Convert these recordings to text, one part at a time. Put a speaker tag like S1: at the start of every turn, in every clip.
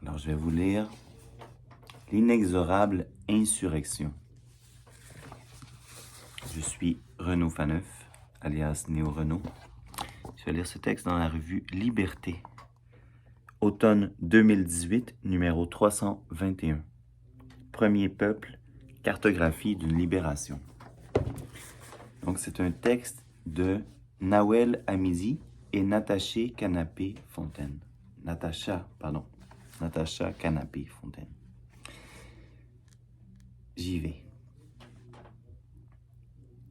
S1: Alors, je vais vous lire L'inexorable insurrection. Je suis Renaud Faneuf, alias Néo Renaud. Je vais lire ce texte dans la revue Liberté. Automne 2018, numéro 321. Premier peuple, cartographie d'une libération. Donc, c'est un texte de Nawel Hamizi et Natacha Canapé-Fontaine. Natacha Canapé-Fontaine. J'y vais.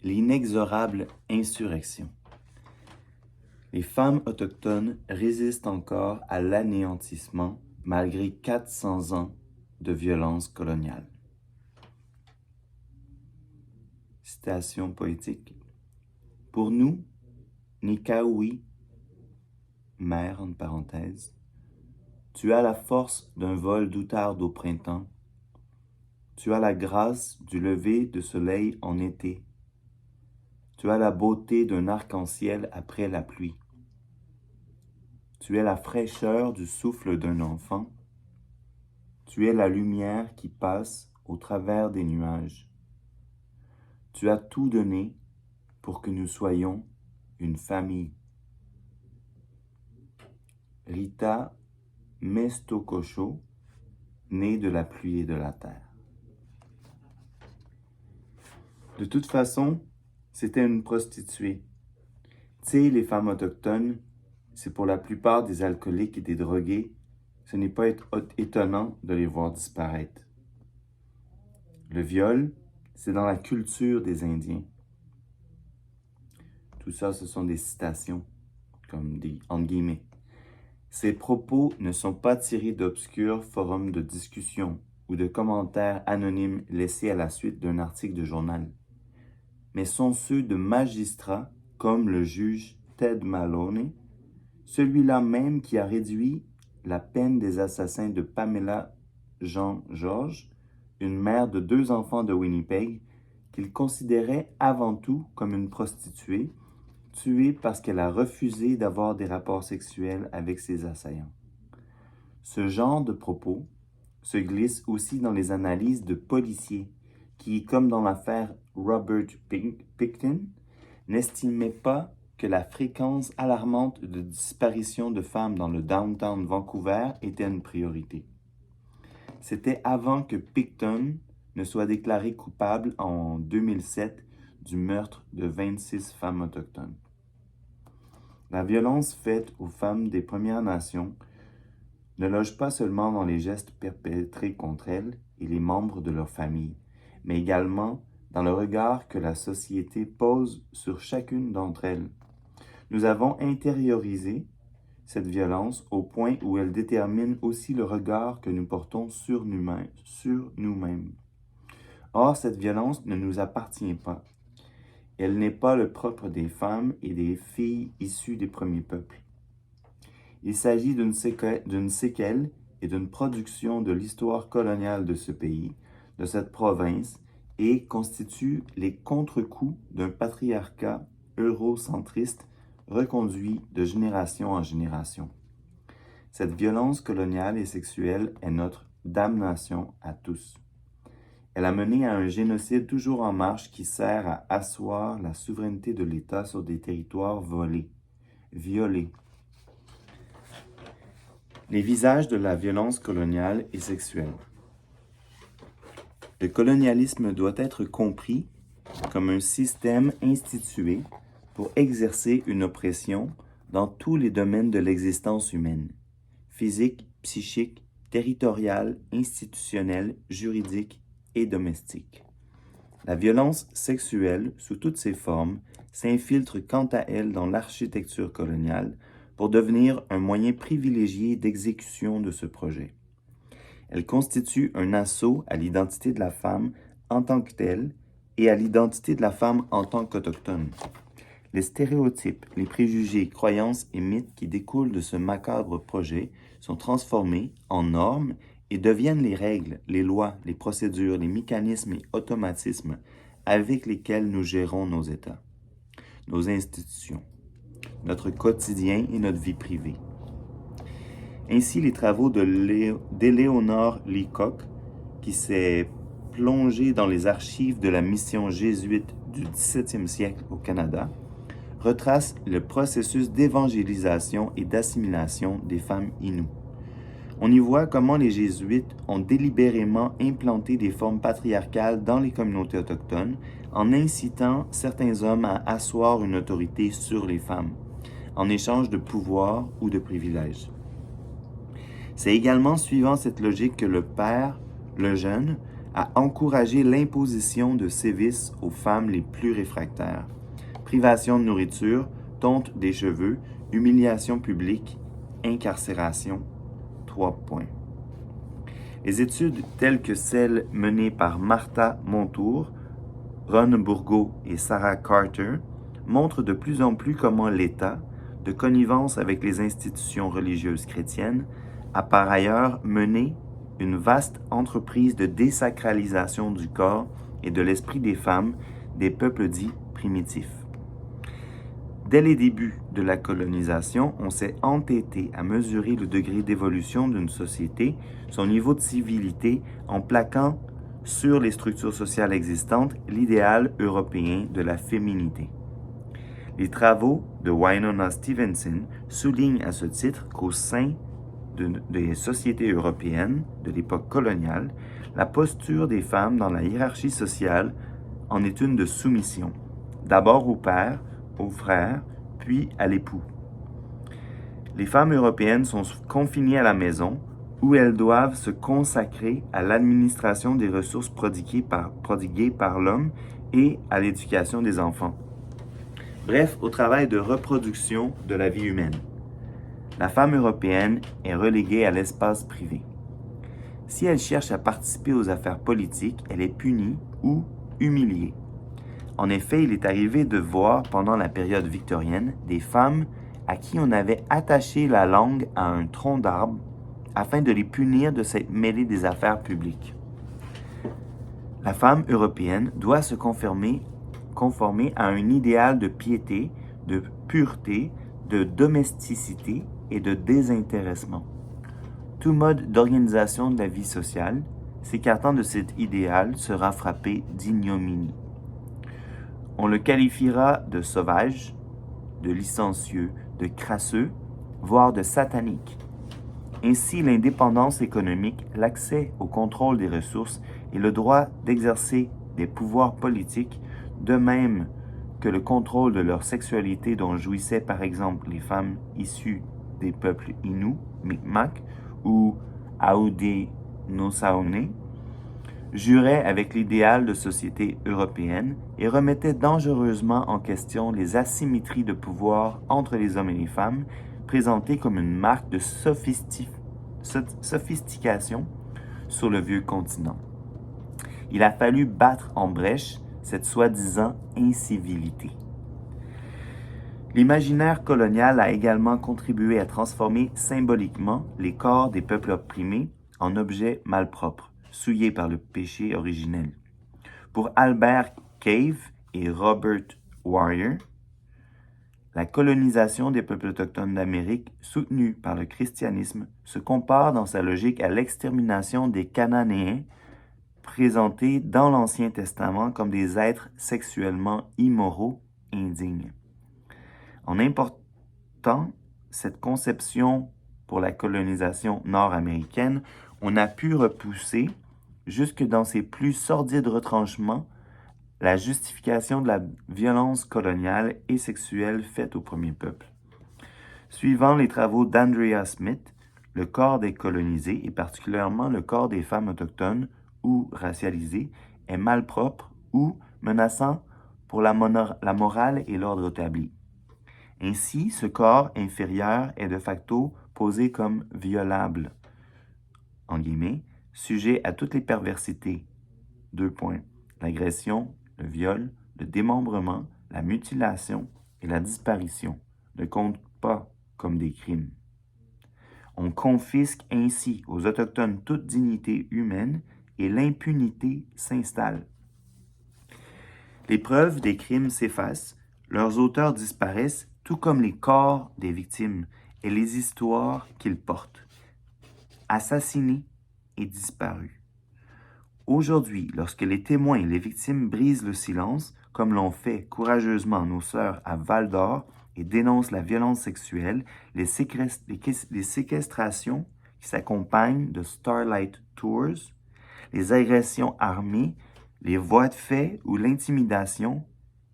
S1: L'inexorable insurrection. Les femmes autochtones résistent encore à l'anéantissement malgré 400 ans de violence coloniale. Citation poétique. Pour nous, Nikawi, mère en parenthèse, tu as la force d'un vol d'outarde au printemps. Tu as la grâce du lever de soleil en été. Tu as la beauté d'un arc-en-ciel après la pluie. Tu es la fraîcheur du souffle d'un enfant. Tu es la lumière qui passe au travers des nuages. Tu as tout donné pour que nous soyons une famille. Rita Mestokosho, née de la pluie et de la terre. De toute façon, c'était une prostituée. Tu sais, les femmes autochtones, c'est pour la plupart des alcooliques et des drogués. Ce n'est pas étonnant de les voir disparaître. Le viol, c'est dans la culture des Indiens. Tout ça, ce sont des citations, comme des entre guillemets. Ces propos ne sont pas tirés d'obscurs forums de discussion ou de commentaires anonymes laissés à la suite d'un article de journal, mais sont ceux de magistrats comme le juge Ted Maloney, celui-là même qui a réduit la peine des assassins de Pamela Jean Georges, une mère de 2 enfants de Winnipeg, qu'il considérait avant tout comme une prostituée, tuée parce qu'elle a refusé d'avoir des rapports sexuels avec ses assaillants. Ce genre de propos se glisse aussi dans les analyses de policiers qui, comme dans l'affaire Robert Pickton, n'estimaient pas que la fréquence alarmante de disparition de femmes dans le downtown Vancouver était une priorité. C'était avant que Pickton ne soit déclaré coupable en 2007 du meurtre de 26 femmes autochtones. La violence faite aux femmes des Premières Nations ne loge pas seulement dans les gestes perpétrés contre elles et les membres de leur famille, mais également dans le regard que la société pose sur chacune d'entre elles. Nous avons intériorisé cette violence au point où elle détermine aussi le regard que nous portons sur nous-mêmes. Or, cette violence ne nous appartient pas. Elle n'est pas le propre des femmes et des filles issues des premiers peuples. Il s'agit d'une séquelle et d'une production de l'histoire coloniale de ce pays, de cette province, et constitue les contre-coups d'un patriarcat eurocentriste reconduit de génération en génération. Cette violence coloniale et sexuelle est notre damnation à tous. Elle a mené à un génocide toujours en marche qui sert à asseoir la souveraineté de l'État sur des territoires violés. Les visages de la violence coloniale et sexuelle. Le colonialisme doit être compris comme un système institué pour exercer une oppression dans tous les domaines de l'existence humaine, physique, psychique, territoriale, institutionnelle, juridique et domestique. La violence sexuelle, sous toutes ses formes, s'infiltre quant à elle dans l'architecture coloniale pour devenir un moyen privilégié d'exécution de ce projet. Elle constitue un assaut à l'identité de la femme en tant que telle et à l'identité de la femme en tant qu'autochtone. Les stéréotypes, les préjugés, croyances et mythes qui découlent de ce macabre projet sont transformés en normes et deviennent les règles, les lois, les procédures, les mécanismes et automatismes avec lesquels nous gérons nos États, nos institutions, notre quotidien et notre vie privée. Ainsi, les travaux d'Éléonore Leacock, qui s'est plongé dans les archives de la mission jésuite du 17e siècle au Canada, retracent le processus d'évangélisation et d'assimilation des femmes inoues. On y voit comment les jésuites ont délibérément implanté des formes patriarcales dans les communautés autochtones en incitant certains hommes à asseoir une autorité sur les femmes, en échange de pouvoir ou de privilèges. C'est également suivant cette logique que le père, le jeune, a encouragé l'imposition de sévices aux femmes les plus réfractaires. Privation de nourriture, tonte des cheveux, humiliation publique, incarcération. 3 points. Les études telles que celles menées par Martha Montour, Ron Bourgault et Sarah Carter montrent de plus en plus comment l'État, de connivence avec les institutions religieuses chrétiennes, a par ailleurs mené une vaste entreprise de désacralisation du corps et de l'esprit des femmes des peuples dits primitifs. Dès les débuts de la colonisation, on s'est entêté à mesurer le degré d'évolution d'une société, son niveau de civilité, en plaquant sur les structures sociales existantes l'idéal européen de la féminité. Les travaux de Winona Stevenson soulignent à ce titre qu'au sein des sociétés européennes de l'époque coloniale, la posture des femmes dans la hiérarchie sociale en est une de soumission, d'abord au père, aux frères, puis à l'époux. Les femmes européennes sont confinées à la maison, où elles doivent se consacrer à l'administration des ressources prodiguées par l'homme et à l'éducation des enfants. Bref, au travail de reproduction de la vie humaine. La femme européenne est reléguée à l'espace privé. Si elle cherche à participer aux affaires politiques, elle est punie ou humiliée. En effet, il est arrivé de voir pendant la période victorienne des femmes à qui on avait attaché la langue à un tronc d'arbre afin de les punir de s'être mêlées des affaires publiques. La femme européenne doit se conformer à un idéal de piété, de pureté, de domesticité et de désintéressement. Tout mode d'organisation de la vie sociale, s'écartant de cet idéal, sera frappé d'ignominie. On le qualifiera de sauvage, de licencieux, de crasseux, voire de satanique. Ainsi, l'indépendance économique, l'accès au contrôle des ressources et le droit d'exercer des pouvoirs politiques, de même que le contrôle de leur sexualité dont jouissaient par exemple les femmes issues des peuples Innu, Mi'kmaq ou Haudenosaunee, jurait avec l'idéal de société européenne et remettait dangereusement en question les asymétries de pouvoir entre les hommes et les femmes, présentées comme une marque de sophistication sur le vieux continent. Il a fallu battre en brèche cette soi-disant incivilité. L'imaginaire colonial a également contribué à transformer symboliquement les corps des peuples opprimés en objets malpropres, souillés par le péché originel. Pour Albert Cave et Robert Warrior, la colonisation des peuples autochtones d'Amérique, soutenue par le christianisme, se compare dans sa logique à l'extermination des Cananéens, présentés dans l'Ancien Testament comme des êtres sexuellement immoraux, indignes. En important cette conception pour la colonisation nord-américaine, on a pu repousser, jusque dans ses plus sordides retranchements, la justification de la violence coloniale et sexuelle faite au premier peuple. Suivant les travaux d'Andrea Smith, le corps des colonisés, et particulièrement le corps des femmes autochtones ou racialisées, est malpropre ou menaçant pour la morale et l'ordre établi. Ainsi, ce corps inférieur est de facto posé comme violable, en guillemets, sujet à toutes les perversités. 2 points. L'agression, le viol, le démembrement, la mutilation et la disparition ne comptent pas comme des crimes. On confisque ainsi aux Autochtones toute dignité humaine et l'impunité s'installe. Les preuves des crimes s'effacent, leurs auteurs disparaissent, tout comme les corps des victimes et les histoires qu'ils portent. assassinés et disparus. Aujourd'hui, lorsque les témoins et les victimes brisent le silence, comme l'ont fait courageusement nos sœurs à Val-d'Or et dénoncent la violence sexuelle, les séquestrations qui s'accompagnent de Starlight Tours, les agressions armées, les voies de fait ou l'intimidation,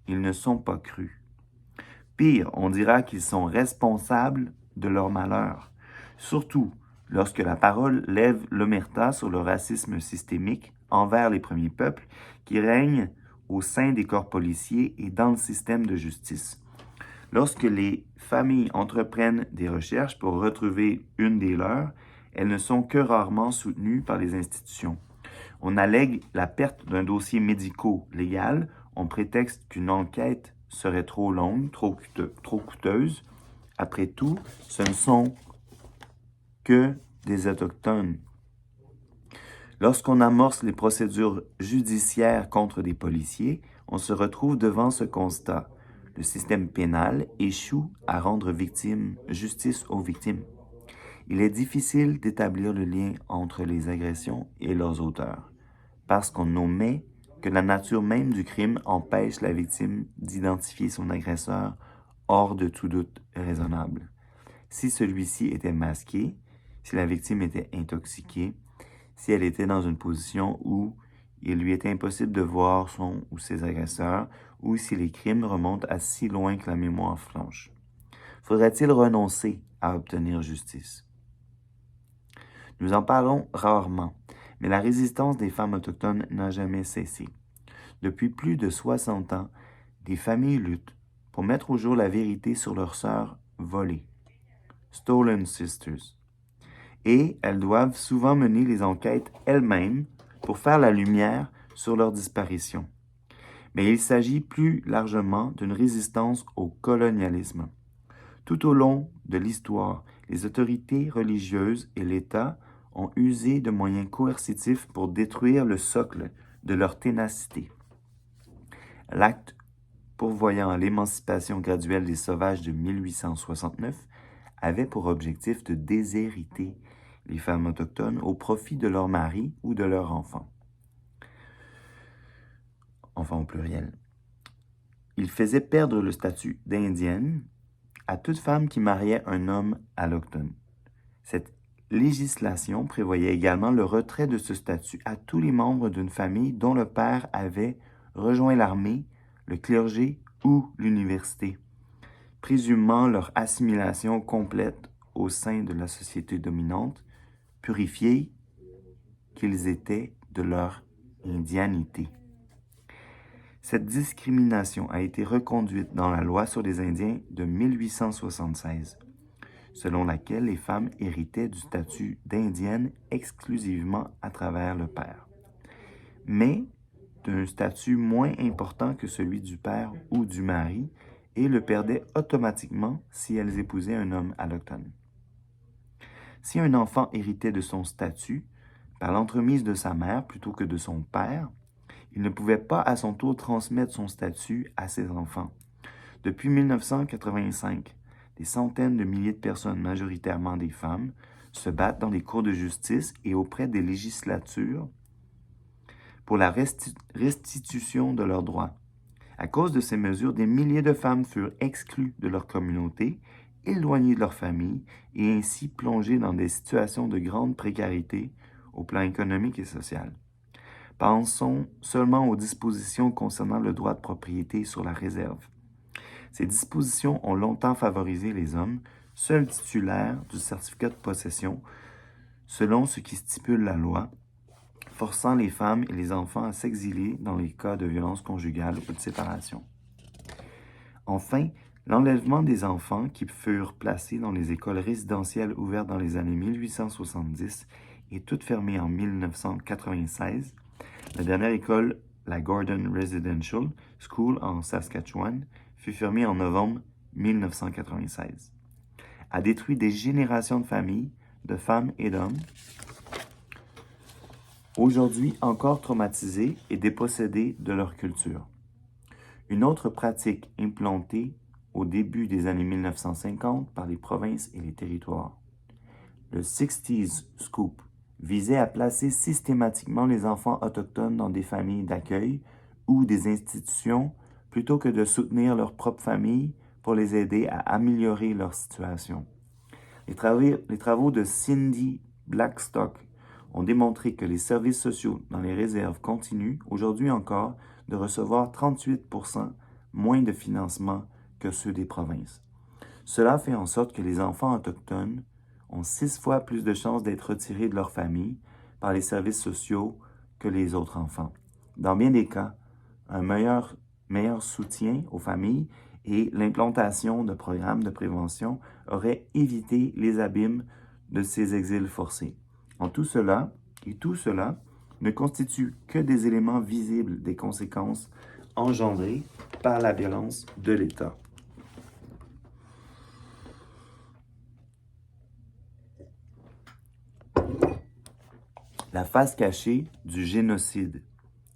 S1: ils ne sont pas crus. Pire, on dira qu'ils sont responsables de leur malheur, surtout lorsque la parole lève l'omerta sur le racisme systémique envers les premiers peuples qui règnent au sein des corps policiers et dans le système de justice. Lorsque les familles entreprennent des recherches pour retrouver une des leurs, elles ne sont que rarement soutenues par les institutions. On allègue la perte d'un dossier médico-légal, on prétexte qu'une enquête serait trop longue, trop coûteuse. Après tout, ce ne sont que des Autochtones. Lorsqu'on amorce les procédures judiciaires contre des policiers, on se retrouve devant ce constat. Le système pénal échoue à rendre justice aux victimes. Il est difficile d'établir le lien entre les agressions et leurs auteurs, parce qu'on omet que la nature même du crime empêche la victime d'identifier son agresseur hors de tout doute raisonnable. Si celui-ci était masqué, si la victime était intoxiquée, si elle était dans une position où il lui était impossible de voir son ou ses agresseurs, ou si les crimes remontent à si loin que la mémoire flanche. Faudrait-il renoncer à obtenir justice? Nous en parlons rarement, mais la résistance des femmes autochtones n'a jamais cessé. Depuis plus de 60 ans, des familles luttent pour mettre au jour la vérité sur leurs sœurs volées, Stolen Sisters. Et elles doivent souvent mener les enquêtes elles-mêmes pour faire la lumière sur leur disparition. Mais il s'agit plus largement d'une résistance au colonialisme. Tout au long de l'histoire, les autorités religieuses et l'État ont usé de moyens coercitifs pour détruire le socle de leur ténacité. L'acte pourvoyant à l'émancipation graduelle des sauvages de 1869 avait pour objectif de déshériter les femmes autochtones au profit de leurs maris ou de leurs enfants. Enfants au pluriel. Il faisait perdre le statut d'indienne à toute femme qui mariait un homme alloctone. Cette législation prévoyait également le retrait de ce statut à tous les membres d'une famille dont le père avait rejoint l'armée, le clergé ou l'université, présumant leur assimilation complète au sein de la société dominante, purifiés qu'ils étaient de leur indianité. Cette discrimination a été reconduite dans la loi sur les Indiens de 1876, selon laquelle les femmes héritaient du statut d'indienne exclusivement à travers le père, mais d'un statut moins important que celui du père ou du mari, et le perdaient automatiquement si elles épousaient un homme alloctone. Si un enfant héritait de son statut par l'entremise de sa mère plutôt que de son père, il ne pouvait pas à son tour transmettre son statut à ses enfants. Depuis 1985, des centaines de milliers de personnes, majoritairement des femmes, se battent dans les cours de justice et auprès des législatures pour la restitution de leurs droits. À cause de ces mesures, des milliers de femmes furent exclues de leur communauté, éloignées de leur famille et ainsi plongées dans des situations de grande précarité au plan économique et social. Pensons seulement aux dispositions concernant le droit de propriété sur la réserve. Ces dispositions ont longtemps favorisé les hommes, seuls titulaires du certificat de possession, selon ce qui stipule la loi, forçant les femmes et les enfants à s'exiler dans les cas de violence conjugale ou de séparation. Enfin, l'enlèvement des enfants qui furent placés dans les écoles résidentielles ouvertes dans les années 1870 et toutes fermées en 1996, la dernière école, la Gordon Residential School en Saskatchewan, fut fermée en novembre 1996, a détruit des générations de familles, de femmes et d'hommes, aujourd'hui encore traumatisés et dépossédés de leur culture. Une autre pratique implantée au début des années 1950 par les provinces et les territoires, le 60s Scoop visait à placer systématiquement les enfants autochtones dans des familles d'accueil ou des institutions plutôt que de soutenir leur propre famille pour les aider à améliorer leur situation. Les travaux de Cindy Blackstock ont démontré que les services sociaux dans les réserves continuent, aujourd'hui encore, de recevoir 38% moins de financement que ceux des provinces. Cela fait en sorte que les enfants autochtones ont 6 fois plus de chances d'être retirés de leur famille par les services sociaux que les autres enfants. Dans bien des cas, un meilleur soutien aux familles et l'implantation de programmes de prévention auraient évité les abîmes de ces exils forcés. Tout cela ne constitue que des éléments visibles des conséquences engendrées par la violence de l'État. La face cachée du génocide.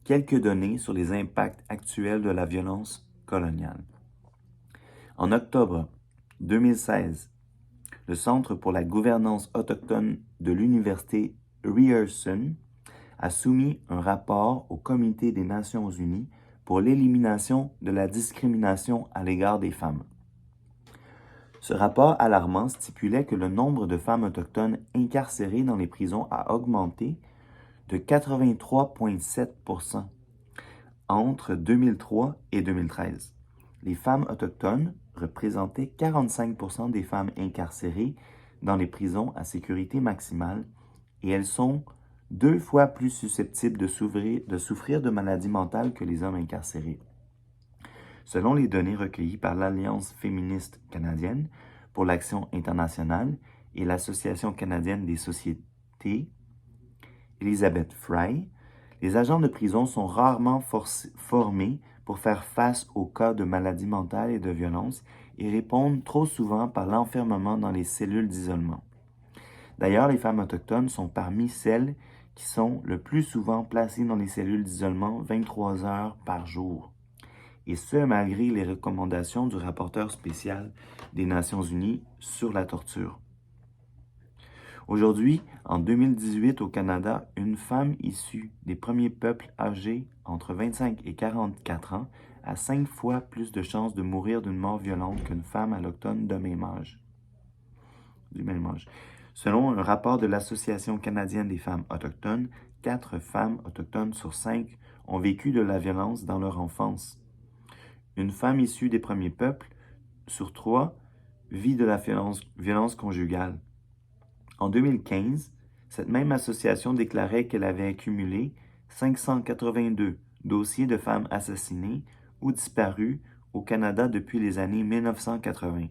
S1: Quelques données sur les impacts actuels de la violence coloniale. En octobre 2016, le Centre pour la gouvernance autochtone de l'Université Ryerson a soumis un rapport au Comité des Nations unies pour l'élimination de la discrimination à l'égard des femmes. Ce rapport alarmant stipulait que le nombre de femmes autochtones incarcérées dans les prisons a augmenté de 83,7% entre 2003 et 2013. Les femmes autochtones représentaient 45% des femmes incarcérées dans les prisons à sécurité maximale et elles sont 2 fois plus susceptibles de souffrir de maladies mentales que les hommes incarcérés. Selon les données recueillies par l'Alliance féministe canadienne pour l'action internationale et l'Association canadienne des sociétés, Elizabeth Fry, les agents de prison sont rarement formés pour faire face aux cas de maladies mentales et de violence et répondent trop souvent par l'enfermement dans les cellules d'isolement. D'ailleurs, les femmes autochtones sont parmi celles qui sont le plus souvent placées dans les cellules d'isolement 23 heures par jour. Et ce, malgré les recommandations du rapporteur spécial des Nations unies sur la torture. Aujourd'hui, en 2018 au Canada, une femme issue des premiers peuples âgés entre 25 et 44 ans a 5 fois plus de chances de mourir d'une mort violente qu'une femme autochtone du même âge. Selon un rapport de l'Association canadienne des femmes autochtones, 4 femmes autochtones sur 5 ont vécu de la violence dans leur enfance. Une femme issue des premiers peuples sur 3 vit de la violence conjugale. En 2015, cette même association déclarait qu'elle avait accumulé 582 dossiers de femmes assassinées ou disparues au Canada depuis les années 1980.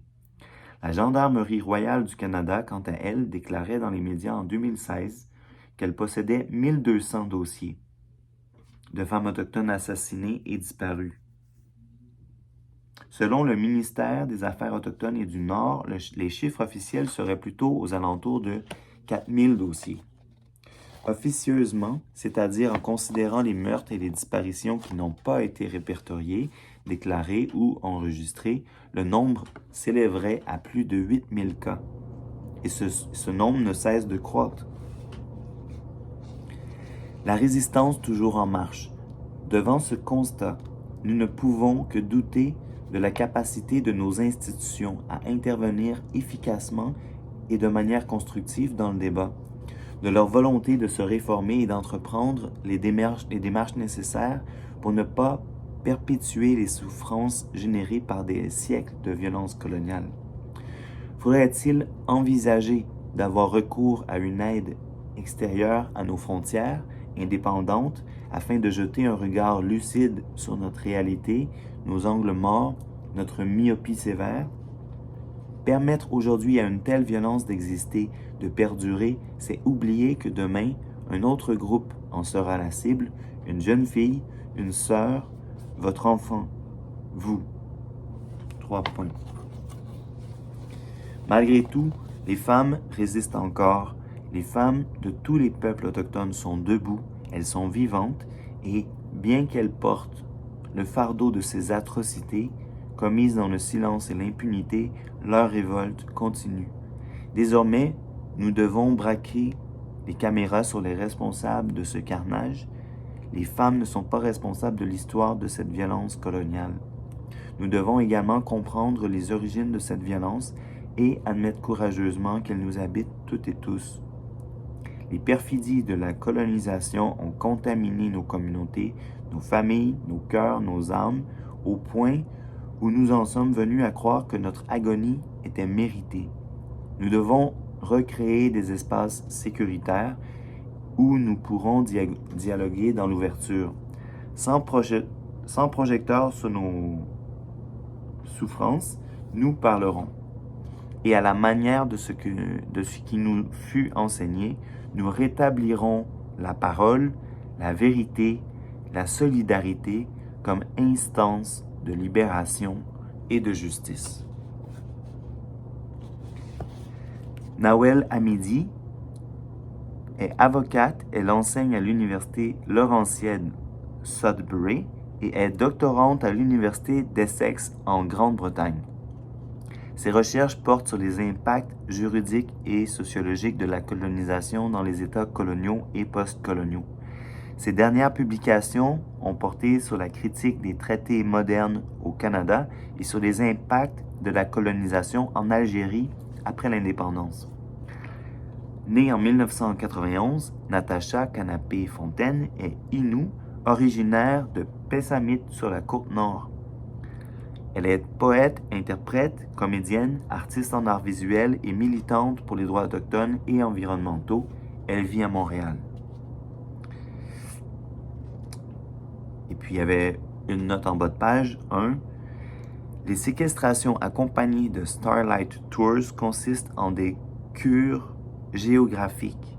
S1: La Gendarmerie royale du Canada, quant à elle, déclarait dans les médias en 2016 qu'elle possédait 1200 dossiers de femmes autochtones assassinées et disparues. Selon le ministère des Affaires autochtones et du Nord, les chiffres officiels seraient plutôt aux alentours de 4000 dossiers. Officieusement, c'est-à-dire en considérant les meurtres et les disparitions qui n'ont pas été répertoriés, déclarés ou enregistrés, le nombre s'élèverait à plus de 8000 cas. Et ce nombre ne cesse de croître. La résistance toujours en marche. Devant ce constat, nous ne pouvons que douter de la capacité de nos institutions à intervenir efficacement et de manière constructive dans le débat, de leur volonté de se réformer et d'entreprendre les démarches nécessaires pour ne pas perpétuer les souffrances générées par des siècles de violence coloniale. Faudrait-il envisager d'avoir recours à une aide extérieure à nos frontières, indépendante, afin de jeter un regard lucide sur notre réalité, nos angles morts, notre myopie sévère? Permettre aujourd'hui à une telle violence d'exister, de perdurer, c'est oublier que demain, un autre groupe en sera la cible, une jeune fille, une sœur, votre enfant, vous. 3 points. Malgré tout, les femmes résistent encore. Les femmes de tous les peuples autochtones sont debout, elles sont vivantes et, bien qu'elles portent le fardeau de ces atrocités, commises dans le silence et l'impunité, leur révolte continue. Désormais, Nous devons braquer les caméras sur les responsables de ce carnage. Les femmes ne sont pas responsables de l'histoire de cette violence coloniale. Nous devons également comprendre les origines de cette violence et admettre courageusement qu'elle nous habite toutes et tous. Les perfidies de la colonisation ont contaminé nos communautés, nos familles, nos cœurs, nos âmes, au point où nous en sommes venus à croire que notre agonie était méritée. Nous devons recréer des espaces sécuritaires où nous pourrons dialoguer dans l'ouverture, sans projecteur sur nos souffrances, nous parlerons. Et à la manière de ce qui nous fut enseigné, nous rétablirons la parole, la vérité, la solidarité comme instance de libération et de justice. Nawel Hamidi est avocate, elle enseigne à l'université Laurentienne Sudbury et est doctorante à l'université d'Essex en Grande-Bretagne. Ses recherches portent sur les impacts juridiques et sociologiques de la colonisation dans les États coloniaux et post-coloniaux. Ses dernières publications ont porté sur la critique des traités modernes au Canada et sur les impacts de la colonisation en Algérie après l'indépendance. Née en 1991, Natacha Canapé-Fontaine est Innu, originaire de Pessamit sur la côte nord. Elle est poète, interprète, comédienne, artiste en arts visuels et militante pour les droits autochtones et environnementaux. Elle vit à Montréal. Et puis il y avait une note en bas de page, 1. Les séquestrations accompagnées de Starlight Tours consistent en des cures géographiques.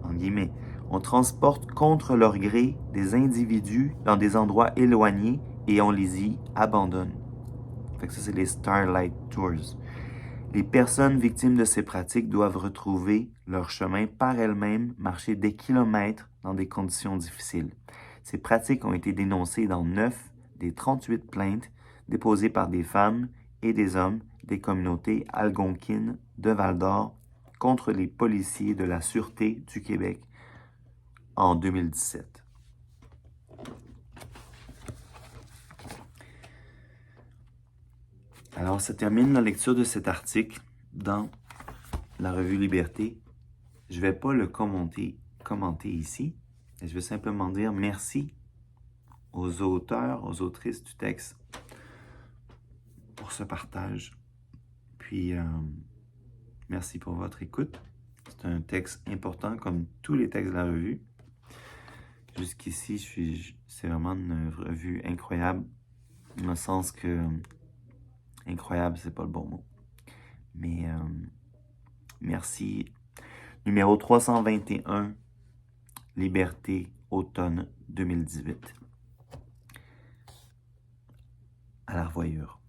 S1: En guillemets, on transporte contre leur gré des individus dans des endroits éloignés et on les y abandonne. Fait que ça, c'est les Starlight Tours. Les personnes victimes de ces pratiques doivent retrouver leur chemin par elles-mêmes, marcher des kilomètres dans des conditions difficiles. Ces pratiques ont été dénoncées dans 9 des 38 plaintes déposées par des femmes et des hommes des communautés algonquines de Val-d'Or contre les policiers de la Sûreté du Québec en 2017. Alors, ça termine la lecture de cet article dans la revue Liberté. Je ne vais pas le commenter ici. Je vais simplement dire merci aux auteurs, aux autrices du texte pour ce partage. Puis, merci pour votre écoute. C'est un texte important comme tous les textes de la revue. Jusqu'ici, c'est vraiment une revue incroyable, dans le sens que incroyable, c'est pas le bon mot. Mais merci. Numéro 321, Liberté, automne 2018. À la revoyure.